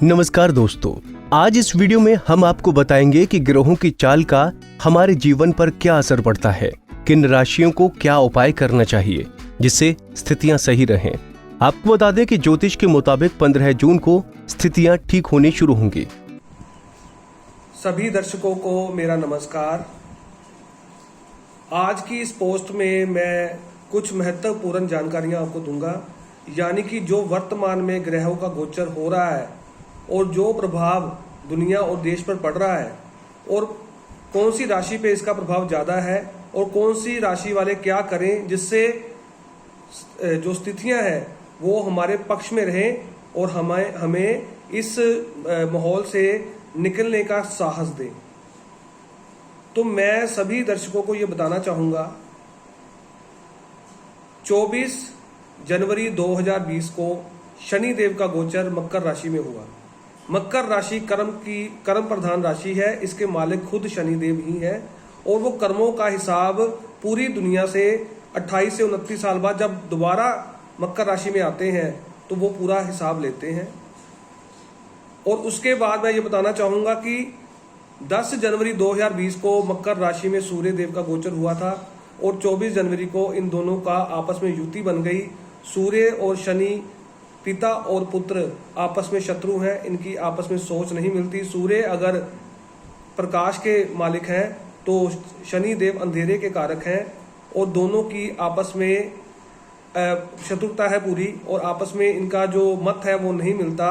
नमस्कार दोस्तों, आज इस वीडियो में हम आपको बताएंगे कि ग्रहों की चाल का हमारे जीवन पर क्या असर पड़ता है, किन राशियों को क्या उपाय करना चाहिए जिससे स्थितियां सही रहें। आपको बता दें कि ज्योतिष के मुताबिक 15 जून को स्थितियां ठीक होनी शुरू होंगी। सभी दर्शकों को मेरा नमस्कार। आज की इस पोस्ट में मैं कुछ महत्वपूर्ण जानकारियां आपको दूंगा, यानी कि जो वर्तमान में ग्रहों का गोचर हो रहा है और जो प्रभाव दुनिया और देश पर पड़ रहा है और कौन सी राशि पे इसका प्रभाव ज़्यादा है और कौन सी राशि वाले क्या करें जिससे जो स्थितियां हैं वो हमारे पक्ष में रहें और हमें इस माहौल से निकलने का साहस दें। तो मैं सभी दर्शकों को ये बताना चाहूँगा, 24 जनवरी 2020 को शनि देव का गोचर मकर राशि में हुआ। मकर राशि कर्म प्रधान राशि है, इसके मालिक खुद शनि देव ही है और वो कर्मों का हिसाब पूरी दुनिया से 28 से 29 साल बाद जब दोबारा मकर राशि में आते हैं तो वो पूरा हिसाब लेते हैं। और उसके बाद मैं ये बताना चाहूँगा कि 10 जनवरी 2020 को मकर राशि में सूर्य देव का गोचर हुआ था और 24 जनवरी को इन दोनों का आपस में युति बन गई। सूर्य और शनि पिता और पुत्र आपस में शत्रु हैं, इनकी आपस में सोच नहीं मिलती। सूर्य अगर प्रकाश के मालिक हैं तो शनि देव अंधेरे के कारक हैं और दोनों की आपस में शत्रुता है पूरी और आपस में इनका जो मत है वो नहीं मिलता।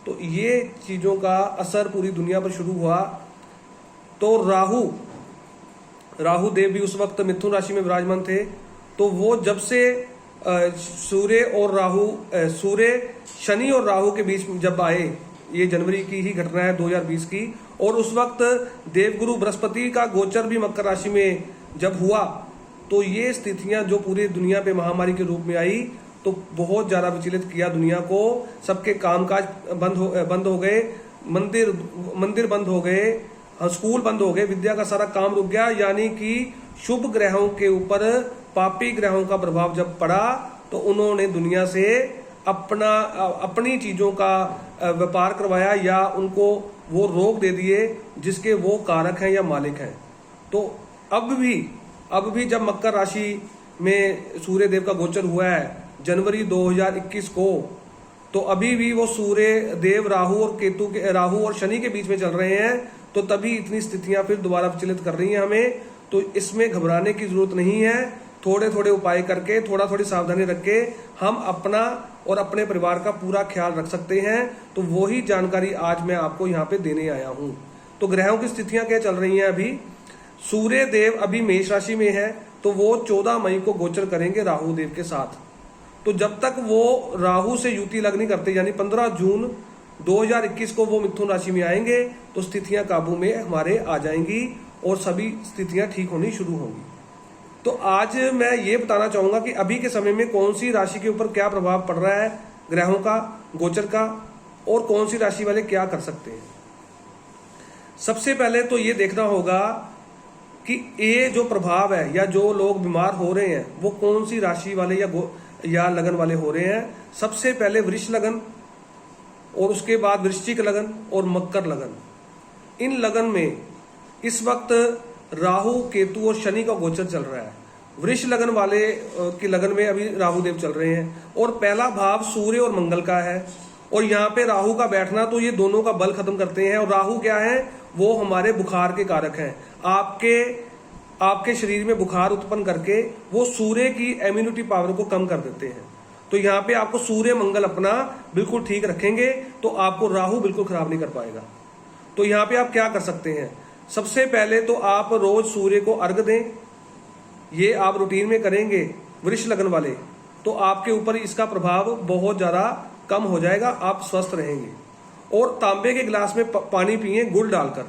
तो ये चीज़ों का असर पूरी दुनिया पर शुरू हुआ। तो राहु देव भी उस वक्त मिथुन राशि में विराजमान थे। तो वो जब से सूर्य शनि और राहु के बीच जब आए, ये जनवरी की ही घटना है 2020 की, और उस वक्त देवगुरु बृहस्पति का गोचर भी मकर राशि में जब हुआ तो ये स्थितियां जो पूरी दुनिया पे महामारी के रूप में आई तो बहुत ज्यादा विचलित किया दुनिया को। सबके कामकाज बंद हो गए, मंदिर बंद हो गए, स्कूल बंद हो गए, विद्या का सारा काम रुक गया। यानी कि शुभ ग्रहों के ऊपर पापी ग्रहों का प्रभाव जब पड़ा तो उन्होंने दुनिया से अपनी चीजों का व्यापार करवाया या उनको वो रोक दे दिए जिसके वो कारक हैं या मालिक हैं। तो अब भी जब मकर राशि में सूर्य देव का गोचर हुआ है जनवरी 2021 को, तो अभी भी वो सूर्य देव राहु और शनि के बीच में चल रहे हैं। तो तभी इतनी स्थितियां फिर दोबारा विचलित कर रही हैं हमें। तो इसमें घबराने की जरूरत नहीं है। थोड़े थोड़े उपाय करके, थोड़ी सावधानी रख के हम अपना और अपने परिवार का पूरा ख्याल रख सकते हैं। तो वही जानकारी आज मैं आपको यहाँ पे देने आया हूँ। तो ग्रहों की स्थितियां क्या चल रही हैं अभी। सूर्य देव अभी मेष राशि में है तो वो 14 मई को गोचर करेंगे राहु देव के साथ। तो जब तक वो राहु से युति लग नहीं करते, यानी 15 जून 2021 को वो मिथुन राशि में आएंगे तो स्थितियां काबू में हमारे आ जाएंगी और सभी स्थितियां ठीक होनी शुरू होंगी। तो आज मैं ये बताना चाहूंगा कि अभी के समय में कौन सी राशि के ऊपर क्या प्रभाव पड़ रहा है ग्रहों का, गोचर का, और कौन सी राशि वाले क्या कर सकते हैं। सबसे पहले तो ये देखना होगा कि ये जो प्रभाव है या जो लोग बीमार हो रहे हैं वो कौन सी राशि वाले या लगन वाले हो रहे हैं। सबसे पहले वृष लगन और उसके बाद वृश्चिक लगन और मकर लगन। इन लगन में इस वक्त राहु, केतु और शनि का गोचर चल रहा है। वृष लगन वाले की लगन में अभी राहु देव चल रहे हैं और पहला भाव सूर्य और मंगल का है और यहाँ पे राहु का बैठना तो ये दोनों का बल खत्म करते हैं। और राहु क्या है, वो हमारे बुखार के कारक हैं। आपके शरीर में बुखार उत्पन्न करके वो सूर्य की इम्यूनिटी पावर को कम कर देते हैं। तो यहाँ पे आपको सूर्य मंगल अपना बिल्कुल ठीक रखेंगे तो आपको राहु बिल्कुल खराब नहीं कर पाएगा। तो यहाँ पे आप क्या कर सकते हैं, सबसे पहले तो आप रोज सूर्य को अर्घ दें। ये आप रूटीन में करेंगे वृष लगन वाले तो आपके ऊपर इसका प्रभाव बहुत ज्यादा कम हो जाएगा, आप स्वस्थ रहेंगे। और तांबे के गिलास में पानी पिए गुड़ डालकर।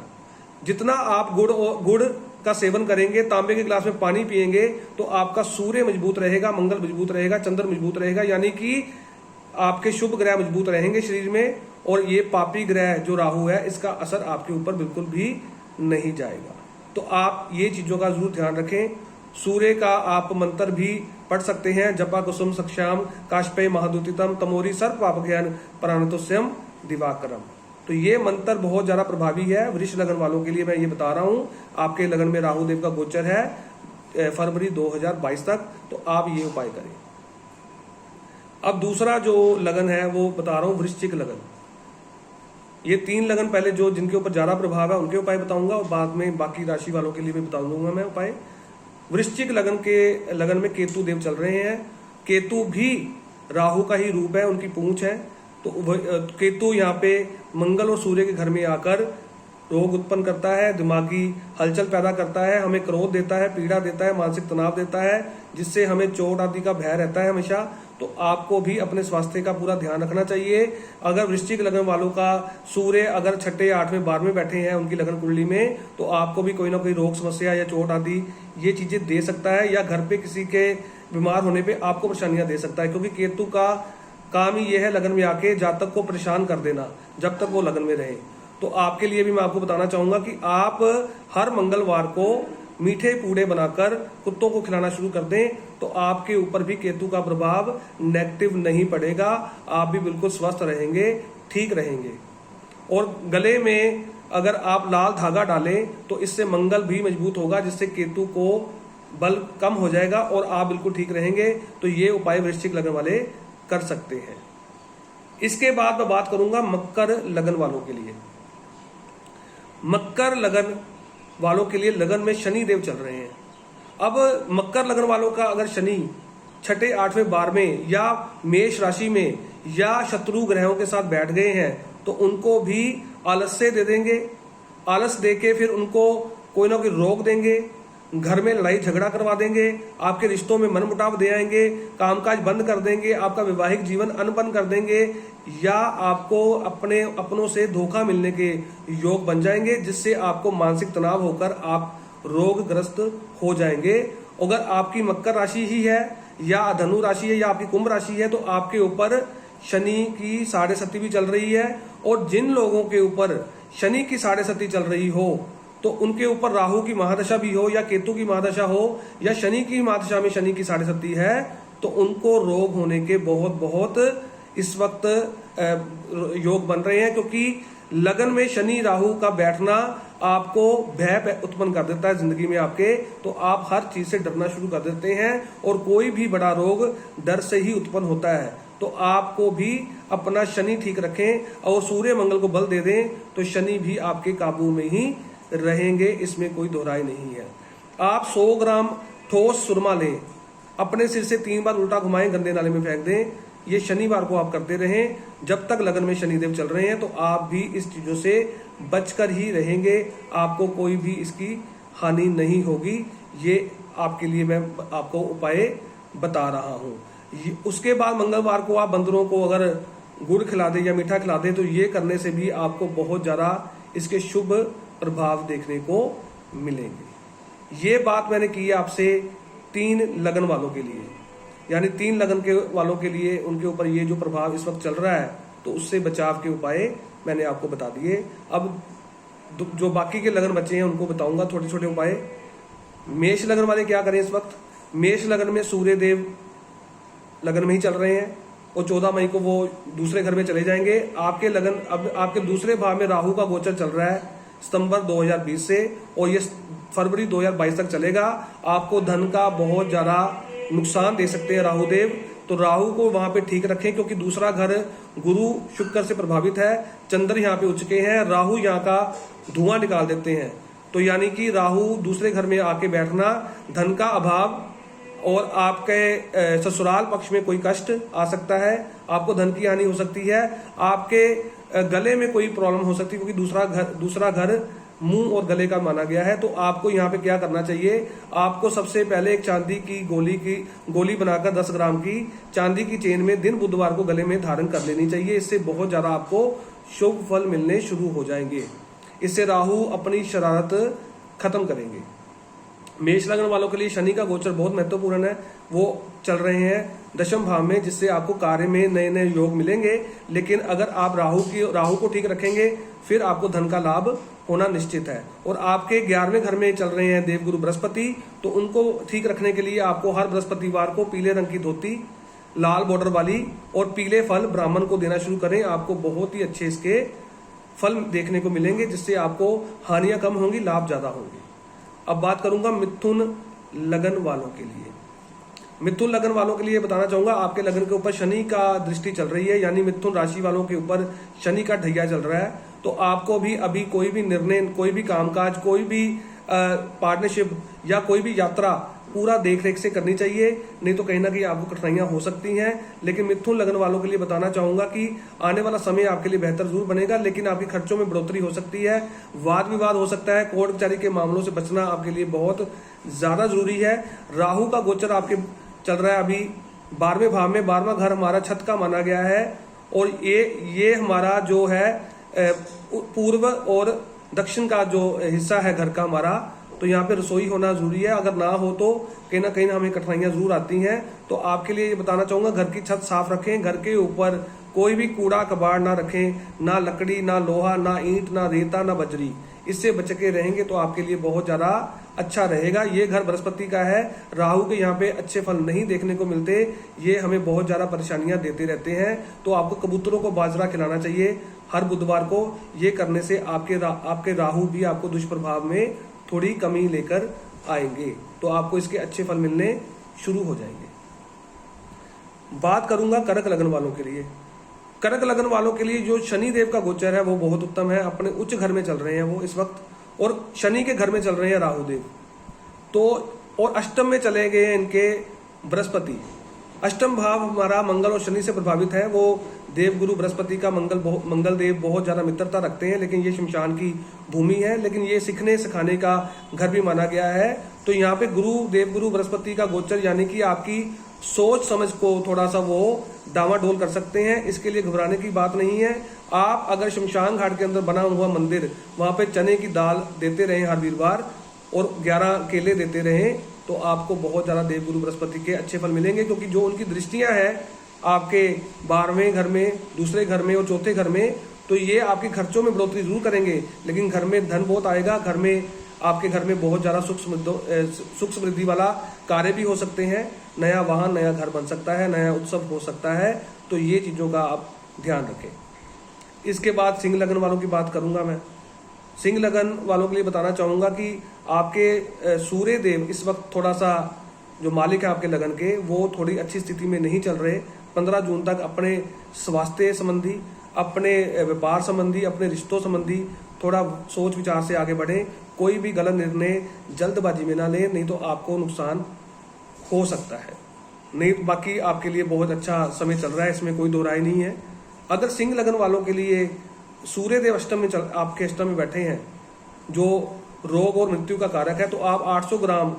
जितना आप गुड़ का सेवन करेंगे, तांबे के गिलास में पानी पिएंगे तो आपका सूर्य मजबूत रहेगा, मंगल मजबूत रहेगा, चंद्र मजबूत रहेगा, यानी कि आपके शुभ ग्रह मजबूत रहेंगे शरीर में। और ये पापी ग्रह जो राहु है इसका असर आपके ऊपर बिल्कुल भी नहीं जाएगा। तो आप ये चीजों का जरूर ध्यान रखें। सूर्य का आप मंत्र भी पढ़ सकते हैं, जपा कुसुम सक्षाम काशपय महादुतितम तमोरी सर्व पाप ज्ञान प्राणतोस्यम दिवाकरम। तो ये मंत्र बहुत ज्यादा प्रभावी है वृष लगन वालों के लिए। मैं ये बता रहा हूं, आपके लगन में राहु देव का गोचर है फरवरी 2022 तक, तो आप ये उपाय करें। अब दूसरा जो लगन है वो बता रहा हूं, वृश्चिक लगन। ये 3 लगन पहले जो जिनके ऊपर ज्यादा प्रभाव है उनके उपाय बताऊंगा, और बाद में बाकी राशि वालों के लिए भी बता दूंगा मैं उपाय। वृश्चिक लगन में केतु देव चल रहे हैं। केतु भी राहु का ही रूप है, उनकी पूंछ है। तो केतु यहाँ पे मंगल और सूर्य के घर में आकर रोग उत्पन्न करता है, दिमागी हलचल पैदा करता है, हमें क्रोध देता है, पीड़ा देता है, मानसिक तनाव देता है, जिससे हमें चोट आदि का भय रहता है हमेशा। तो आपको भी अपने स्वास्थ्य का पूरा ध्यान रखना चाहिए। अगर वृश्चिक लगन वालों का सूर्य अगर 6, 8, 12 बैठे हैं उनकी लगन कुंडली में, तो आपको भी कोई ना कोई रोग समस्या या चोट आदि ये चीजें दे सकता है, या घर पे किसी के बीमार होने पे आपको परेशानियां दे सकता है। क्योंकि केतु का काम ही यह है लगन में आके जातक को परेशान कर देना जब तक वो लगन में रहे। तो आपके लिए भी मैं आपको बताना चाहूंगा कि आप हर मंगलवार को मीठे पूड़े बनाकर कुत्तों को खिलाना शुरू कर दें, तो आपके ऊपर भी केतु का प्रभाव नेगेटिव नहीं पड़ेगा। आप भी बिल्कुल स्वस्थ रहेंगे, ठीक रहेंगे। और गले में अगर आप लाल धागा डालें तो इससे मंगल भी मजबूत होगा, जिससे केतु को बल कम हो जाएगा और आप बिल्कुल ठीक रहेंगे। तो ये उपाय वृश्चिक लगन वाले कर सकते हैं। इसके बाद मैं बात करूंगा मकर लगन वालों के लिए। मकर लगन वालों के लिए लगन में शनि देव चल रहे हैं। अब मकर लगन वालों का अगर शनि 6, 8, 12 या मेष राशि में या शत्रु ग्रहों के साथ बैठ गए हैं, तो उनको भी आलस्य दे देंगे। आलस देके फिर उनको कोई ना कोई रोग देंगे, घर में लड़ाई झगड़ा करवा देंगे, आपके रिश्तों में मनमुटाव दे आएंगे, कामकाज बंद कर देंगे, आपका वैवाहिक जीवन अनबन कर देंगे, या आपको अपनों से धोखा मिलने के योग बन जाएंगे, जिससे आपको मानसिक तनाव होकर आप रोगग्रस्त हो जाएंगे। अगर आपकी मकर राशि ही है या धनु राशि है या आपकी कुंभ राशि है, तो आपके ऊपर शनि की 7.5 भी चल रही है। और जिन लोगों के ऊपर शनि की 7.5 चल रही हो, तो उनके ऊपर राहु की महादशा भी हो या केतु की महादशा हो या शनि की महादशा में शनि की 7.5 है, तो उनको रोग होने के बहुत इस वक्त योग बन रहे हैं। क्योंकि लगन में शनि राहु का बैठना आपको भय उत्पन्न कर देता है जिंदगी में आपके, तो आप हर चीज से डरना शुरू कर देते हैं और कोई भी बड़ा रोग डर से ही उत्पन्न होता है। तो आपको भी अपना शनि ठीक रखें और सूर्य मंगल को बल दे दें, तो शनि भी आपके काबू में ही रहेंगे, इसमें कोई दोहराई नहीं है। आप 100 ग्राम ठोस सुरमा लें, अपने सिर से 3 बार उल्टा घुमाएं, गंदे नाले में फेंक दें। ये शनिवार को आप करते रहें जब तक लगन में शनिदेव चल रहे हैं, तो आप भी इस चीजों से बचकर ही रहेंगे, आपको कोई भी इसकी हानि नहीं होगी। ये आपके लिए मैं आपको उपाय बता रहा हूं। उसके बाद मंगलवार को आप बंदरों को अगर गुड़ खिला दें या मीठा खिला दें, तो ये करने से भी आपको बहुत ज्यादा इसके शुभ प्रभाव देखने को मिलेंगे। ये बात मैंने की है आपसे 3 लगन वालों के लिए, यानी 3 लगन के वालों के लिए उनके ऊपर ये जो प्रभाव इस वक्त चल रहा है, तो उससे बचाव के उपाय मैंने आपको बता दिए। अब जो बाकी के लगन बचे हैं उनको बताऊंगा छोटे छोटे उपाय। मेष लगन वाले क्या करें इस वक्त? मेष लगन में सूर्य देव लगन में ही चल रहे हैं और 14 मई को वो दूसरे घर में चले जाएंगे। आपके लगन अब आपके दूसरे भाव में राहु का गोचर चल रहा है सितंबर 2020 से, और ये फरवरी 2022 तक चलेगा। आपको धन का बहुत ज्यादा नुकसान दे सकते हैं राहु देव, तो राहु को वहां पे ठीक रखें, क्योंकि दूसरा घर गुरु शुक्र से प्रभावित है, चंद्र यहाँ पे उच्च के हैं, राहु यहाँ का धुआं निकाल देते हैं। तो यानी कि राहु दूसरे घर में आके बैठना, धन का अभाव और आपके ससुराल पक्ष में कोई कष्ट आ सकता है, आपको धन की हानि हो सकती है, आपके गले में कोई प्रॉब्लम हो सकती है, क्योंकि दूसरा घर मुंह और गले का माना गया है। तो आपको यहाँ पे क्या करना चाहिए? आपको सबसे पहले एक चांदी की गोली बनाकर 10 ग्राम की चांदी की चेन में दिन बुधवार को गले में धारण कर लेनी चाहिए। इससे बहुत ज्यादा आपको शुभ फल मिलने शुरू हो जाएंगे। इससे राहु अपनी शरारत खत्म करेंगे। मेष लगन वालों के लिए शनि का गोचर बहुत महत्वपूर्ण है, वो चल रहे हैं 10वें भाव में, जिससे आपको कार्य में नए नए योग मिलेंगे। लेकिन अगर आप राहु को ठीक रखेंगे, फिर आपको धन का लाभ होना निश्चित है। और आपके 11वें घर में चल रहे हैं देवगुरु बृहस्पति, तो उनको ठीक रखने के लिए आपको हर बृहस्पतिवार को पीले रंग की धोती लाल बॉर्डर वाली और पीले फल ब्राह्मण को देना शुरू करें। आपको बहुत ही अच्छे इसके फल देखने को मिलेंगे, जिससे आपको हानियां कम होंगी, लाभ ज्यादा होंगे। अब बात करूंगा मिथुन लगन वालों के लिए। मिथुन लगन वालों के लिए बताना चाहूंगा, आपके लगन के ऊपर शनि का दृष्टि चल रही है, यानी मिथुन राशि वालों के ऊपर शनि का ढैया चल रहा है। तो आपको भी अभी कोई भी निर्णय, कोई भी कामकाज, कोई भी पार्टनरशिप या कोई भी यात्रा पूरा देख रेख से करनी चाहिए, नहीं तो कहीं ना कहीं आपको कठिनाइयां हो सकती हैं। लेकिन मिथुन लगन वालों के लिए बताना चाहूंगा कि आने वाला समय आपके लिए बेहतर जरूर बनेगा, लेकिन आपके खर्चों में बढ़ोतरी हो सकती है, वाद विवाद हो सकता है, कोर्ट कचहरी के मामलों से बचना आपके लिए बहुत ज्यादा जरूरी है। राहु का गोचर आपके चल रहा है अभी 12वें भाव में। 12वां घर हमारा छत का माना गया है, और ये हमारा जो है पूर्व और दक्षिण का जो हिस्सा है घर का हमारा, तो यहाँ पे रसोई होना जरूरी है। अगर ना हो तो कहीं ना कहीं हमें कठिनाइयां जरूर आती हैं। तो आपके लिए ये बताना चाहूंगा, घर की छत साफ रखें, घर के ऊपर कोई भी कूड़ा कबाड़ ना रखें, ना लकड़ी, ना लोहा, ना ईंट, ना रेता, ना बजरी। इससे बच के रहेंगे तो आपके लिए बहुत ज्यादा अच्छा रहेगा। ये घर बृहस्पति का है, राहु के यहाँ पे अच्छे फल नहीं देखने को मिलते, ये हमें बहुत ज्यादा परेशानियां देते रहते हैं। तो आपको कबूतरों को बाजरा खिलाना चाहिए हर बुधवार को। ये करने से आपके राहु भी आपको दुष्प्रभाव में थोड़ी कमी लेकर आएंगे, तो आपको इसके अच्छे फल मिलने शुरू हो जाएंगे। बात करूंगा कर्क लगन वालों के लिए। कर्क लगन वालों के लिए जो शनि देव का गोचर है वो बहुत उत्तम है। अपने उच्च घर में चल रहे हैं वो इस वक्त, और शनि के घर में चल रहे हैं राहु देव, तो और अष्टम में चले गए इनके बृहस्पति। अष्टम भाव हमारा मंगल और शनि से प्रभावित है। वो देव गुरु बृहस्पति का मंगल देव बहुत ज्यादा मित्रता रखते हैं, लेकिन ये शमशान की भूमि है, लेकिन ये सीखने सिखाने का घर भी माना गया है। तो यहाँ पे देव गुरु बृहस्पति का गोचर यानी कि आपकी सोच समझ को थोड़ा सा वो डामाडोल कर सकते हैं। इसके लिए घबराने की बात नहीं है। आप अगर शमशान घाट के अंदर बना हुआ मंदिर, वहां पे चने की दाल देते रहे हर वीरवार और 11 केले देते रहे, तो आपको बहुत ज्यादा देवगुरु बृहस्पति के अच्छे फल मिलेंगे, क्योंकि जो उनकी दृष्टियां हैं आपके 12वें घर में, दूसरे घर में और चौथे घर में, तो ये आपके खर्चों में बढ़ोतरी जरूर करेंगे, लेकिन घर में धन बहुत आएगा। घर में आपके घर में बहुत ज्यादा सुख समृद्धि वाला कार्य भी हो सकते हैं। नया वाहन, नया घर बन सकता है, नया उत्सव हो सकता है। तो ये चीजों का आप ध्यान रखें। इसके बाद सिंह लगन वालों की बात करूंगा मैं। सिंह लगन वालों के लिए बताना चाहूंगा कि आपके सूर्य देव इस वक्त थोड़ा सा, जो मालिक है आपके लगन के, वो थोड़ी अच्छी स्थिति में नहीं चल रहे। 15 जून तक अपने स्वास्थ्य संबंधी, अपने व्यापार संबंधी, अपने रिश्तों संबंधी थोड़ा सोच विचार से आगे बढ़े। कोई भी गलत निर्णय जल्दबाजी में ना लें, नहीं तो आपको नुकसान हो सकता है। नहीं, बाकी आपके लिए बहुत अच्छा समय चल रहा है, इसमें कोई दो राय नहीं है। अगर सिंह लगन वालों के लिए सूर्य देव अष्टम में आपके अष्टम में बैठे हैं, जो रोग और मृत्यु का कारक है, तो आप 800 ग्राम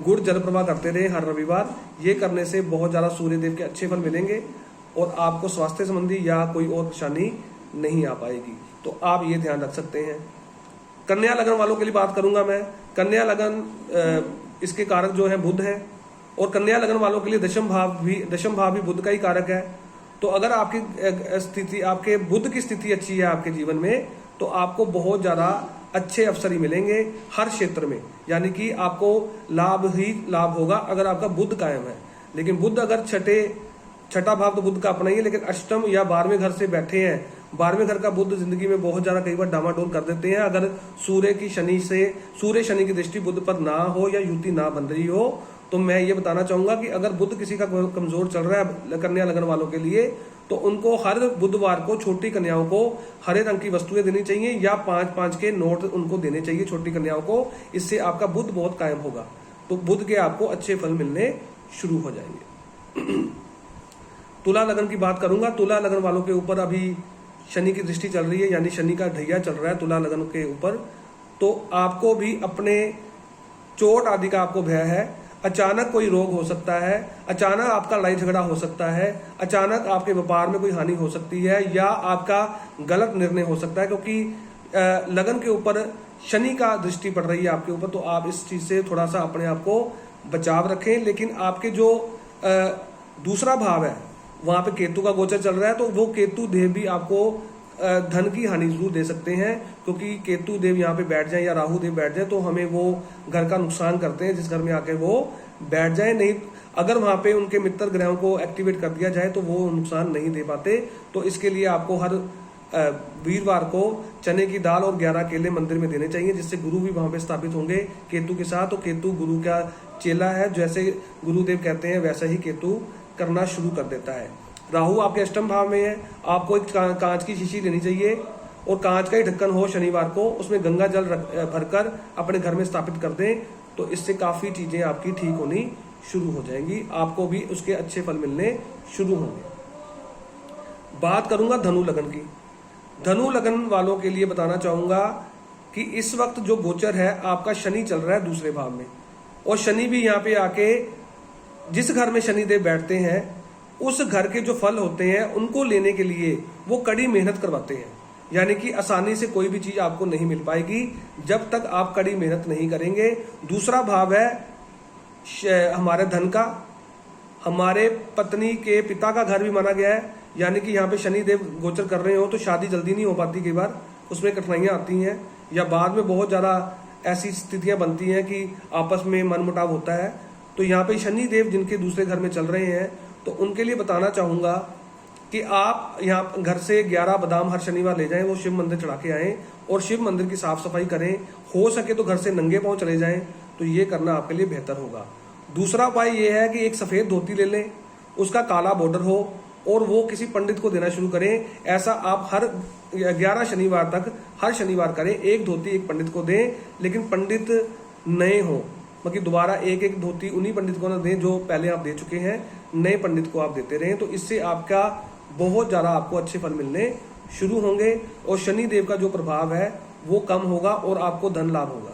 गुड़ जल प्रवाह करते रहे हर रविवार। ये करने से बहुत ज्यादा सूर्य देव के अच्छे फल मिलेंगे और आपको स्वास्थ्य संबंधी या कोई और परेशानी नहीं आ पाएगी। तो आप ये ध्यान रख सकते हैं। कन्या लगन वालों के लिए बात करूंगा मैं। कन्या लगन इसके कारक जो है बुध है, और कन्या लगन वालों के लिए दशम भाव भी बुध का ही कारक है। तो अगर आपकी स्थिति, आपके बुध की स्थिति अच्छी है आपके जीवन में, तो आपको बहुत ज्यादा अच्छे अवसर ही मिलेंगे हर क्षेत्र में, यानी कि आपको लाभ ही लाभ होगा अगर आपका बुध कायम है। लेकिन बुध अगर छठा भाव तो बुध का अपना ही है, लेकिन अष्टम या 12वें घर से बैठे हैं, 12वें घर का बुध जिंदगी में बहुत ज्यादा कई बार डामाडोल कर देते हैं। अगर सूर्य शनि की दृष्टि बुध पर ना हो या युति ना बन रही हो, तो मैं ये बताना चाहूंगा कि अगर बुध किसी का कमजोर चल रहा है कन्या लगन वालों के लिए, तो उनको हर बुधवार को छोटी कन्याओं को हरे रंग की वस्तुएं देनी चाहिए, या 5-5 के नोट उनको देने चाहिए छोटी कन्याओं को। इससे आपका बुध बहुत कायम होगा, तो बुध के आपको अच्छे फल मिलने शुरू हो जाएंगे। तुला लगन की बात करूंगा। तुला लगन वालों के ऊपर अभी शनि की दृष्टि चल रही है, यानी शनि का ढैया चल रहा है तुला लगन के ऊपर। तो आपको भी अपने चोट आदि का आपको भय है। अचानक कोई रोग हो सकता है, अचानक आपका लड़ाई झगड़ा हो सकता है, अचानक आपके व्यापार में कोई हानि हो सकती है, या आपका गलत निर्णय हो सकता है, क्योंकि लगन के ऊपर शनि का दृष्टि पड़ रही है आपके ऊपर। तो आप इस चीज से थोड़ा सा अपने आप को बचाव रखें। लेकिन आपके जो दूसरा भाव है वहां पे केतु का गोचर चल रहा है, तो वो केतु देव भी आपको धन की हानि जरूर दे सकते हैं, क्योंकि केतु देव यहाँ पे बैठ जाए या राहु देव बैठ जाए तो हमें वो घर का नुकसान करते हैं जिस घर में आके वो बैठ जाए। नहीं, अगर वहां पे उनके मित्र ग्रहों को एक्टिवेट कर दिया जाए तो वो नुकसान नहीं दे पाते। तो इसके लिए आपको हर वीरवार को चने की दाल और 11 केले मंदिर में देने चाहिए, जिससे गुरु भी वहां पे स्थापित होंगे केतु के साथ। तो केतु गुरु का चेला है, जैसे गुरुदेव कहते हैं वैसा ही केतु करना शुरू कर देता है। राहु आपके अष्टम भाव में है, आपको एक कांच की शीशी लेनी चाहिए और कांच का ही ढक्कन हो शनिवार को, उसमें गंगा जल भरकर अपने घर में स्थापित कर दें। तो इससे काफी चीजें आपकी ठीक होनी शुरू हो जाएंगी, आपको भी उसके अच्छे फल मिलने शुरू होंगे। बात करूंगा धनु लगन की। धनु लगन वालों के लिए बताना चाहूंगा कि इस वक्त जो गोचर है आपका शनि चल रहा है दूसरे भाव में, और शनि भी यहाँ पे आके जिस घर में शनिदेव बैठते हैं उस घर के जो फल होते हैं उनको लेने के लिए वो कड़ी मेहनत करवाते हैं। यानी कि आसानी से कोई भी चीज आपको नहीं मिल पाएगी जब तक आप कड़ी मेहनत नहीं करेंगे। दूसरा भाव है हमारे धन का, हमारे पत्नी के पिता का घर भी माना गया है। यानी कि यहाँ पे शनिदेव गोचर कर रहे हो तो शादी जल्दी नहीं हो पाती, कई बार उसमें कठिनाइयां आती हैं, या बाद में बहुत ज्यादा ऐसी स्थितियां बनती हैं कि आपस में मनमुटाव होता है। तो यहाँ पे शनिदेव जिनके दूसरे घर में चल रहे हैं तो उनके लिए बताना चाहूंगा कि आप यहाँ घर से 11 बादाम हर शनिवार ले जाएं, वो शिव मंदिर चढ़ा के आएं और शिव मंदिर की साफ सफाई करें। हो सके तो घर से नंगे पांव चले जाएं, तो ये करना आपके लिए बेहतर होगा। दूसरा उपाय ये है कि एक सफेद धोती ले लें, उसका काला बॉर्डर हो और वो किसी पंडित को देना शुरू करें। ऐसा आप हर 11 शनिवार तक हर शनिवार करें, एक धोती एक पंडित को दें, लेकिन पंडित नए हो, मतलब दोबारा एक एक धोती उन्हीं पंडित को ना दें जो पहले आप दे चुके हैं, नए पंडित को आप देते रहें। तो इससे आपका बहुत ज्यादा आपको अच्छे फल मिलने शुरू होंगे और शनि देव का जो प्रभाव है वो कम होगा और आपको धन लाभ होगा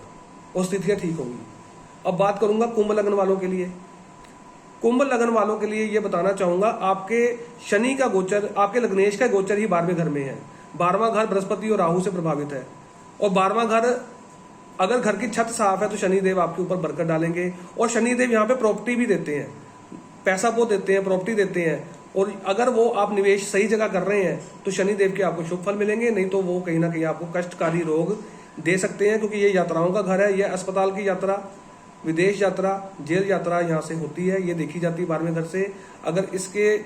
और स्थितियां ठीक होंगी। अब बात करूंगा कुंभ लग्न वालों के लिए। कुंभ लग्न वालों के लिए ये बताना चाहूंगा, आपके शनि का गोचर, आपके लग्नेश का गोचर ही 12वें घर में है। 12वां घर बृहस्पति और राहु से प्रभावित है, और 12वां घर अगर घर की छत साफ है तो शनिदेव आपके ऊपर बरकत डालेंगे। और शनिदेव यहाँ पे प्रॉपर्टी भी देते हैं, पैसा वो देते हैं, प्रॉपर्टी देते हैं। और अगर वो आप निवेश सही जगह कर रहे हैं तो शनिदेव के आपको शुभ फल मिलेंगे, नहीं तो वो कहीं ना कहीं आपको कष्टकारी रोग दे सकते हैं, क्योंकि ये यात्राओं का घर है। ये अस्पताल की यात्रा, विदेश यात्रा, जेल यात्रा यहाँ से होती है, ये देखी जाती है 12वें घर से। अगर इसके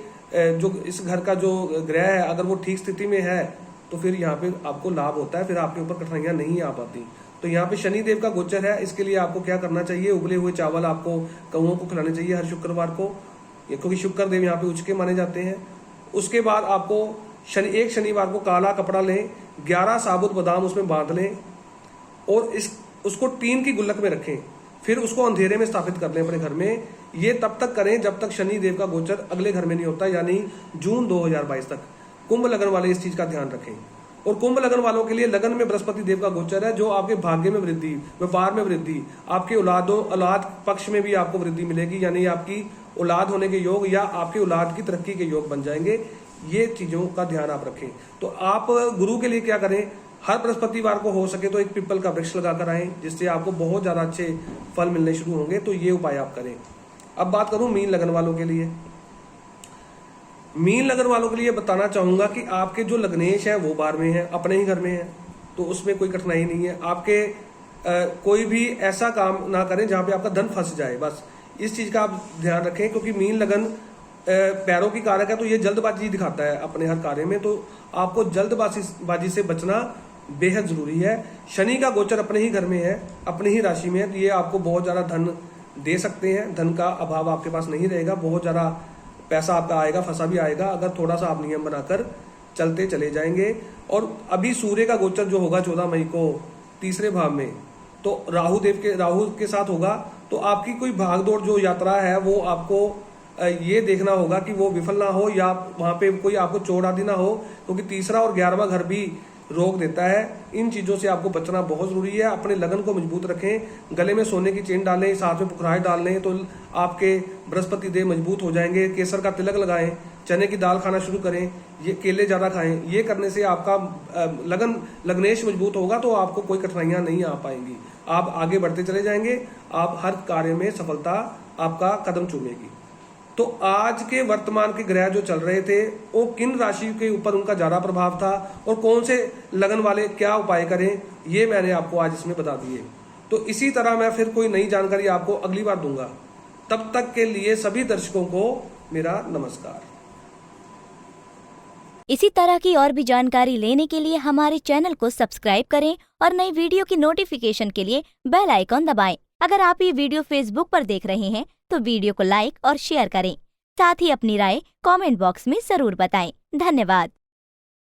जो इस घर का जो ग्रह है अगर वो ठीक स्थिति में है तो फिर यहाँ पे आपको लाभ होता है, फिर आपके ऊपर कठिनाइयां नहीं आ पाती। तो यहाँ पे शनिदेव का गोचर है, इसके लिए आपको क्या करना चाहिए, उबले हुए चावल आपको कौओं को खिलाने चाहिए हर शुक्रवार को, क्योंकि शुक्र देव यहाँ पे उच के माने जाते हैं। उसके बाद आपको एक शनिवार को काला कपड़ा लें, 11 साबुत बादाम उसमें बांध लें और उसको टीन की गुल्लक में रखें, फिर उसको अंधेरे में स्थापित कर लें अपने घर में। ये तब तक करें जब तक शनि देव का गोचर अगले घर में नहीं होता, यानी जून 2022 तक। कुंभ लगन वाले इस चीज का ध्यान रखें। और कुंभ लगन वालों के लिए लगन में बृहस्पति देव का गोचर है, जो आपके भाग्य में वृद्धि, व्यापार में वृद्धि, आपके औलाद पक्ष में भी आपको वृद्धि मिलेगी, यानी आपकी औलाद होने के योग या आपकी औलाद की तरक्की के योग बन जाएंगे। ये चीजों का ध्यान आप रखें। तो आप गुरु के लिए क्या करें, हर बृहस्पतिवार को हो सके तो एक पीपल का वृक्ष लगाकर आएं, जिससे आपको बहुत ज्यादा अच्छे फल मिलने शुरू होंगे। तो ये उपाय आप करें। अब बात करूं मीन लगन वालों के लिए। मीन लगन वालों के लिए बताना चाहूंगा कि आपके जो लग्नेश है वो 12वें हैं, अपने ही घर में है, तो उसमें कोई कठिनाई नहीं है। आपके कोई भी ऐसा काम ना करें जहां पे आपका धन फंस जाए, बस इस चीज का आप ध्यान रखें, क्योंकि मीन लगन पैरों की कारक है, तो ये जल्दबाजी दिखाता है अपने हर कार्य में। तो आपको जल्दबाजी से बचना बेहद जरूरी है। शनि का गोचर अपने ही घर में है, अपनी ही राशि में है, तो ये आपको बहुत ज्यादा धन दे सकते हैं। धन का अभाव आपके पास नहीं रहेगा, बहुत ज्यादा पैसा आपका आएगा, फंसा भी आएगा, अगर थोड़ा सा आप नियम बनाकर चलते चले जाएंगे। और अभी सूर्य का गोचर जो होगा 14 मई को तीसरे भाव में, तो राहु के साथ होगा। तो आपकी कोई भागदौड़ जो यात्रा है वो आपको ये देखना होगा कि वो विफल ना हो, या वहां पे कोई आपको चोट आदि ना हो, क्योंकि तीसरा और 11वां घर भी रोक देता है। इन चीजों से आपको बचना बहुत जरूरी है। अपने लगन को मजबूत रखें, गले में सोने की चेन डालें, साथ में पुखराज डाल लें, तो आपके बृहस्पति देव मजबूत हो जाएंगे। केसर का तिलक लगाएं, चने की दाल खाना शुरू करें, ये केले ज्यादा खाएं। ये करने से आपका लग्नेश मजबूत होगा, तो आपको कोई कठिनाइयां नहीं आ पाएंगी, आप आगे बढ़ते चले जाएंगे, आप हर कार्य में सफलता आपका कदम चूमेगी। तो आज के वर्तमान के ग्रह जो चल रहे थे वो किन राशि के ऊपर उनका ज्यादा प्रभाव था और कौन से लगन वाले क्या उपाय करें, ये मैंने आपको आज इसमें बता दिए। तो इसी तरह मैं फिर कोई नई जानकारी आपको अगली बार दूंगा। तब तक के लिए सभी दर्शकों को मेरा नमस्कार। इसी तरह की और भी जानकारी लेने के लिए हमारे चैनल को सब्सक्राइब करें और नई वीडियो की नोटिफिकेशन के लिए बेल आइकॉन दबाएं। अगर आप ये वीडियो फेसबुक पर देख रहे हैं तो वीडियो को लाइक और शेयर करें। साथ ही अपनी राय कमेंट बॉक्स में जरूर बताएं। धन्यवाद।